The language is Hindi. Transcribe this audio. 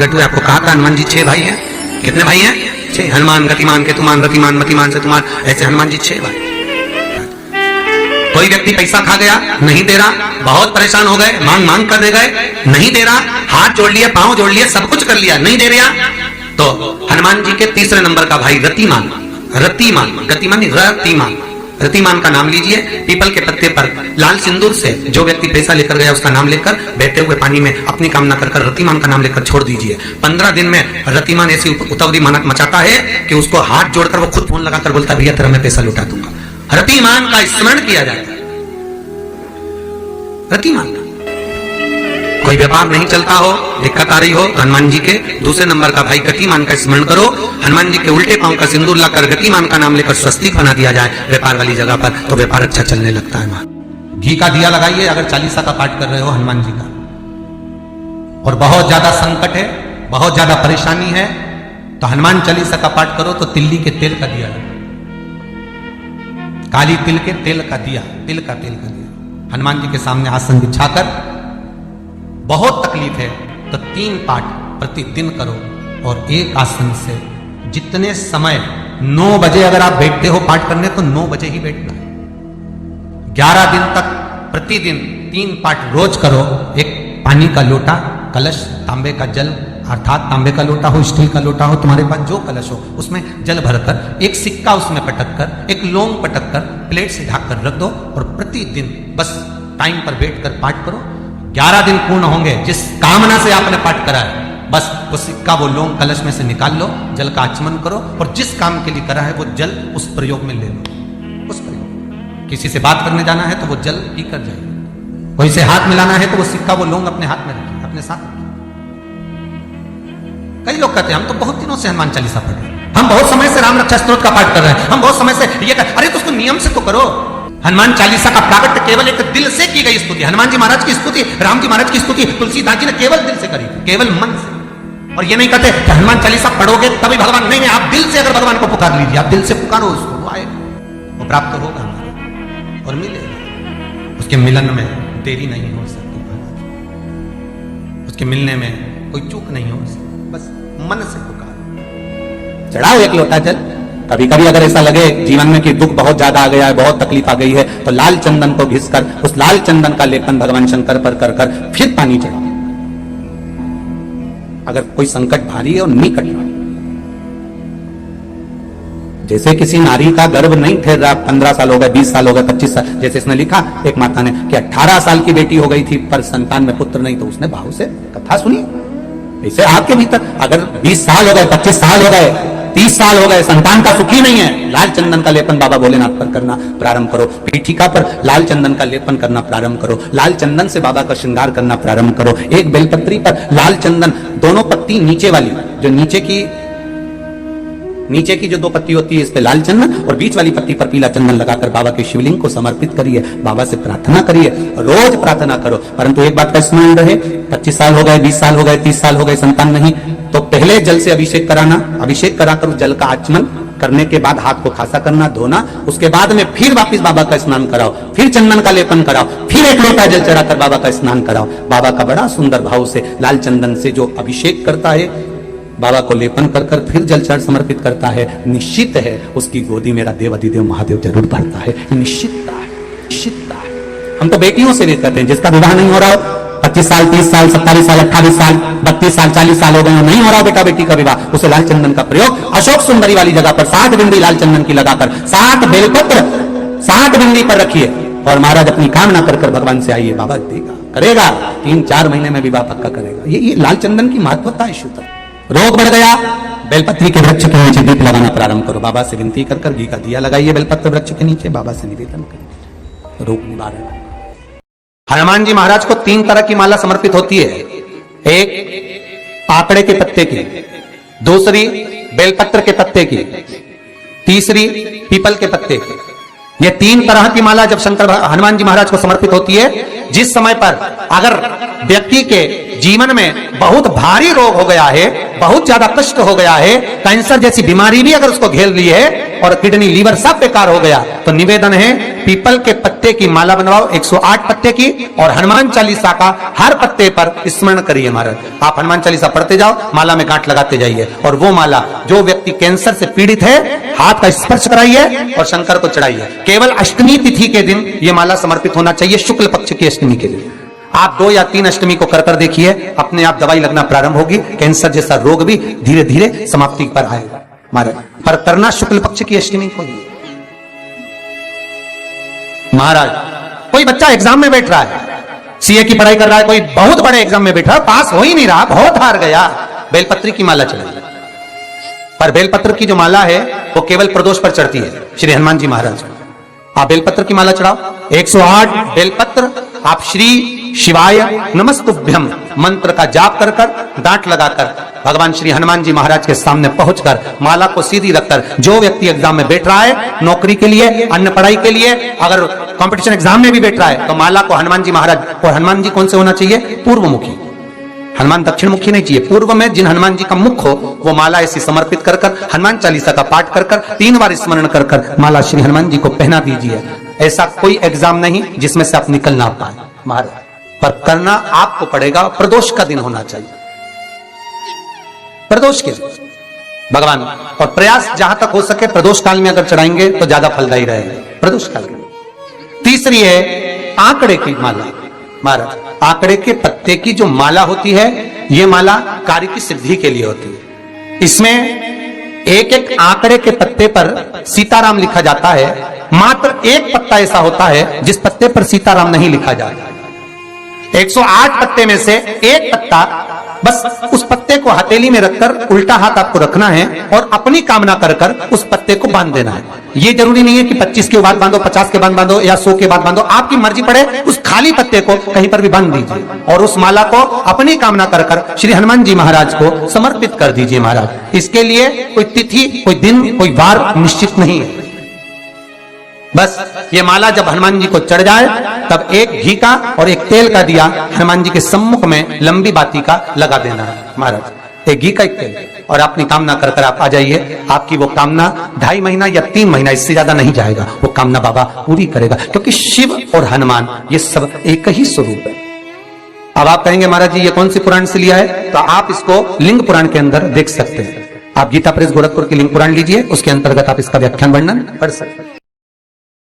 प्रकट हुए। आपको कहा था हनुमान जी 6 भाई हैं। कितने भाई हैं? 6। हनुमान, गतिमान, केतुमान, रतिमान, मतिमान, सेतुमान, ऐसे हनुमान जी 6 भाई। कोई व्यक्ति पैसा खा गया, नहीं दे रहा, बहुत परेशान हो गए, मांग मांग कर दे गए, नहीं दे रहा, हाथ जोड़ लिए, पांव जोड़ लिए, सब कुछ कर लिया, नहीं दे रहा, तो हनुमान जी के तीसरे नंबर का भाई रतिमान, रतिमान, गतिमान, रतिमान, रतिमान का नाम लीजिए। पीपल के पत्ते पर लाल सिंदूर से जो व्यक्ति पैसा लेकर गया उसका नाम लेकर बहते हुए पानी में अपनी कामना कर रतिमान का नाम लेकर छोड़ दीजिए। 15 दिन में रतिमान ऐसी उतावली मचाता है कि उसको हाथ जोड़कर वो खुद फोन लगाकर बोलता है भैया तेरा मैं पैसा लौटा दूंगा। रतिमान का स्मरण किया जाता है। रतिमान का कोई व्यापार नहीं चलता हो, दिक्कत आ रही हो, हनुमान जी के दूसरे नंबर का भाई गतिमान का स्मरण करो। हनुमान जी के उल्टे पांव का सिंदूर लाकर गतिमान का नाम लेकर स्वस्तिक बना दिया जाए व्यापार वाली जगह पर, तो व्यापार अच्छा चलने लगता है। वहां घी का दिया लगाइए अगर 40 का पाठ कर रहे हो हनुमान जी का, और बहुत ज्यादा संकट है, बहुत ज्यादा परेशानी है, तो हनुमान 40 का पाठ करो तो तिल्ली के तेल का दिया, काली तिल के तेल का दिया, तिल का तेल का दिया हनुमान जी के सामने आसन बिछाकर, बहुत तकलीफ है तो 3 पाठ प्रतिदिन करो। और एक आसन से जितने समय 9 बजे अगर आप बैठते हो पाठ करने तो 9 बजे ही बैठना है। 11 दिन तक प्रतिदिन 3 पाठ रोज करो। एक पानी का लोटा, कलश, तांबे का जल, अर्थात तांबे का लोटा हो, स्टील का लोटा हो, तुम्हारे पास जो कलश हो उसमें जल भरकर, एक सिक्का उसमें पटक कर, एक लौंग पटक कर प्लेट से ढक कर रख दो और प्रतिदिन बस टाइम पर बैठकर पाठ करो। 11 दिन पूर्ण होंगे, जिस कामना से आपने पाठ करा है बस वो सिक्का, वो लौंग कलश में से निकाल लो, जल का आचमन करो और जिस काम के लिए करा है वो जल उस प्रयोग में ले लो। उस प्रयोग, किसी से बात करने जाना है तो वो जल पी कर जाइए, कोई से हाथ मिलाना है तो वो सिक्का, वो लौंग अपने हाथ में रखिए, अपने साथ रखिए। कई लोग कहते हैं हम तो बहुत दिनों से हनुमान 40 पढ़ रहे हैं, हम बहुत समय से राम रक्षा स्तोत्र का पाठ कर रहे हैं, हम बहुत समय से ये कर, अरे तो उसको नियम से तो करो। हनुमान 40 का प्राकट्य केवल एक दिल से की गई स्तुति, हनुमान जी महाराज की स्तुति, राम जी महाराज की स्तुति तुलसीदास जी ने केवल दिल से करी, केवल मन से। और ये नहीं कहते कि हनुमान 40 पढ़ोगे तभी भगवान, नहीं, आप दिल से अगर भगवान को पुकार लीजिए, आप दिल से पुकारो उसको, वो आएगा, वो प्राप्त होगा हमारा और मिलेगा। उसके मिलन में देरी नहीं हो सकती महाराज, उसके मिलने में कोई चूक नहीं हो सकती, बस मन से पुकारो। चढ़ाओ एक लोटा जल। कभी कभी अगर ऐसा लगे जीवन में कि दुख बहुत ज्यादा आ गया है, बहुत तकलीफ आ गई है, तो लाल चंदन को घिसकर उस लाल चंदन का लेपन भगवान शंकर पर कर कर फिर पानी चढ़ाओ। अगर कोई संकट भारी है और निकट भारी, जैसे किसी नारी का गर्भ नहीं ठहर रहा, 15 साल हो गए, 20 साल हो गए, 25 साल, जैसे इसने लिखा एक माता ने कि 18 साल की बेटी हो गई थी पर संतान में पुत्र नहीं, तो उसने भाव से कथा सुनी। ऐसे आपके भीतर अगर 20 साल हो गए, 25 साल हो गए, 30 साल हो गए, संतान का सुखी नहीं है, लाल चंदन का लेपन बाबा भोलेनाथ पर करना प्रारंभ करो, पीठिका पर लाल चंदन का लेपन करना प्रारंभ करो, लाल चंदन से बाबा का श्रृंगार करना प्रारंभ करो। एक बेलपत्री पर लाल चंदन, दोनों पत्ती नीचे वाली, जो नीचे की जो 2 पत्ती होती है इस पे लाल चंदन, और बीच वाली पत्ती पर पीला चंदन लगाकर बाबा के शिवलिंग को समर्पित करिए, बाबा से प्रार्थना करिए, रोज प्रार्थना करो। परंतु एक बात का स्मरण रहे, 25 साल हो गए, 20 साल हो गए, 30 साल हो गए, संतान नहीं, तो पहले जल से अभिषेक कराना, अभिषेक कराकर उस जल का आचमन करने के बाद हाथ को खासा करना, धोना, उसके बाद में फिर वापिस बाबा का स्नान कराओ, फिर चंदन का लेपन कराओ, फिर एक लोटा जल चढ़ाकर बाबा का स्नान कराओ। बाबा का बड़ा सुंदर भाव से लाल चंदन से जो अभिषेक करता है, बाबा को लेपन कर कर फिर जल चढ़ समर्पित करता है, निश्चित है उसकी गोदी मेरा देव अधिदेव महादेव जरूर भरता है। निश्चितता है, निश्चितता है। हम तो बेटियों से भी कहते हैं, जिसका विवाह नहीं हो रहा हो, 25 साल, 30 साल, 27 साल, 28 साल, 32 साल, 40 साल हो गए, नहीं हो रहा बेटा बेटी का विवाह, उसे लाल चंदन का प्रयोग अशोक सुंदरी वाली जगह पर 60 बिंदी लाल चंदन की लगाकर 60 बेलपत्र 60 बिंदी पर रखिए और महाराज अपनी कामना कर कर भगवान से आइए, बाबा देगा, करेगा, 3-4 महीने में विवाह पक्का करेगा। ये लाल चंदन की महत्वता है। शुद्ध रोग बढ़ गया, बेलपत्री के वृक्ष के नीचे दीप लगाना प्रारंभ करो, बाबा से विनती कर कर घी का दिया लगाइए बेलपत्र वृक्ष के नीचे, बाबा से निवेदन करिए, रोग निवारण। हनुमान जी महाराज को 3 तरह की माला समर्पित होती है, एक आकड़े के पत्ते की, दूसरी बेलपत्र के पत्ते की, तीसरी पीपल के पत्ते की। ये 3 तरह की माला जब शंकर हनुमान जी महाराज को समर्पित होती है, जिस समय पर अगर व्यक्ति के जीवन में बहुत भारी रोग हो गया है, बहुत ज्यादा कष्ट हो गया है, कैंसर जैसी बीमारी भी अगर उसको घेर ली है और किडनी लीवर सब बेकार हो गया, तो निवेदन है पीपल के पत्ते पत्ते की माला बनवाओ, 108 पत्ते की, और हनुमान चालीसा का हर पत्ते पर स्मरण करिए महाराज। आप हनुमान चालीसा पढ़ते जाओ, माला में गांठ लगाते जाइए, और वो माला जो व्यक्ति कैंसर से पीड़ित है हाथ का स्पर्श कराइए और शंकर को चढ़ाइए। केवल अष्टमी तिथि के दिन ये माला समर्पित होना चाहिए, शुक्ल पक्ष की अष्टमी के दिन। आप 2 या 3 अष्टमी को कर देखिए, अपने आप दवाई लगना प्रारंभ होगी, कैंसर जैसा रोग भी धीरे धीरे समाप्ति पर आएगा महाराज। पर करना शुक्ल पक्ष की अष्टमी को ही। महाराज कोई बच्चा एग्जाम में बैठ रहा है, सीए की पढ़ाई कर रहा है, कोई बहुत बड़े एग्जाम में बैठा, पास हो ही नहीं रहा, बहुत हार गया, बेलपत्री की माला चढ़ाई। पर बेलपत्र की जो माला है वो केवल प्रदोष पर चढ़ती है, श्री हनुमान जी महाराज को। आप बेलपत्र की माला चढ़ाओ, 108 बेलपत्र आप श्री शिवाय नमस्तुभ्यम मंत्र का जाप कर दांत लगाकर भगवान श्री हनुमान जी महाराज के सामने पहुंचकर माला को सीधी रखकर, जो व्यक्ति एग्जाम में बैठ रहा है, नौकरी के लिए, अन्य पढ़ाई के लिए, अगर कंपटीशन एग्जाम में भी बैठ रहा है, तो माला को हनुमान जी महाराज, और हनुमान जी कौन से होना चाहिए? पूर्वमुखी। हनुमान दक्षिण मुखी नहीं चाहिए, पूर्व में जिन हनुमान जी का मुख हो वो माला ऐसी समर्पित कर हनुमान चालीसा का पाठ कर 3 बार स्मरण कर माला श्री हनुमान जी को पहना दीजिए। ऐसा कोई एग्जाम नहीं जिसमें से आप निकल ना पाए महाराज, पर करना आपको पड़ेगा। प्रदोष का दिन होना चाहिए, प्रदोष के भगवान, और प्रयास जहां तक हो सके प्रदोष काल में अगर चढ़ाएंगे तो ज्यादा फलदायी रहेगा, प्रदोष काल में। तीसरी है आंकड़े की माला महाराज। आंकड़े के पत्ते की जो माला होती है, ये माला कार्य की सिद्धि के लिए होती है। इसमें एक एक आंकड़े के पत्ते पर सीताराम लिखा जाता है, मात्र एक पत्ता ऐसा होता है जिस पत्ते पर सीताराम नहीं लिखा जाता। 108 पत्ते में से एक पत्ता, बस उस पत्ते को हथेली में रखकर उल्टा हाथ आपको रखना है और अपनी कामना कर उस पत्ते को बांध देना है। ये जरूरी नहीं है कि 25 के बाद बांधो, 50 के बाद बांधो या 100 के बाद बांधो, आपकी मर्जी पड़े, उस खाली पत्ते को कहीं पर भी बांध दीजिए और उस माला को अपनी कामना कर श्री हनुमान जी महाराज को समर्पित कर दीजिए महाराज। इसके लिए कोई तिथि, कोई दिन, कोई वार निश्चित नहीं है। बस ये माला जब हनुमान जी को चढ़ जाए तब एक घी का और एक तेल का दिया हनुमान जी के सम्मुख में लंबी बाती का लगा देना है महाराज, एक घी का एक तेल, और अपनी कामना कर आप आ जाइए। आपकी वो कामना 2.5 महीना या 3 महीना, इससे ज्यादा नहीं जाएगा, वो कामना बाबा पूरी करेगा, क्योंकि शिव और हनुमान ये सब एक ही स्वरूप है। अब आप कहेंगे महाराज जी ये कौन सी पुराण से लिया है, तो आप इसको लिंग पुराण के अंदर देख सकते हैं। आप गीता प्रेस गोरखपुर की लिंग पुराण लीजिए, उसके अंतर्गत आप इसका व्याख्यान वर्णन पढ़ सकते हैं।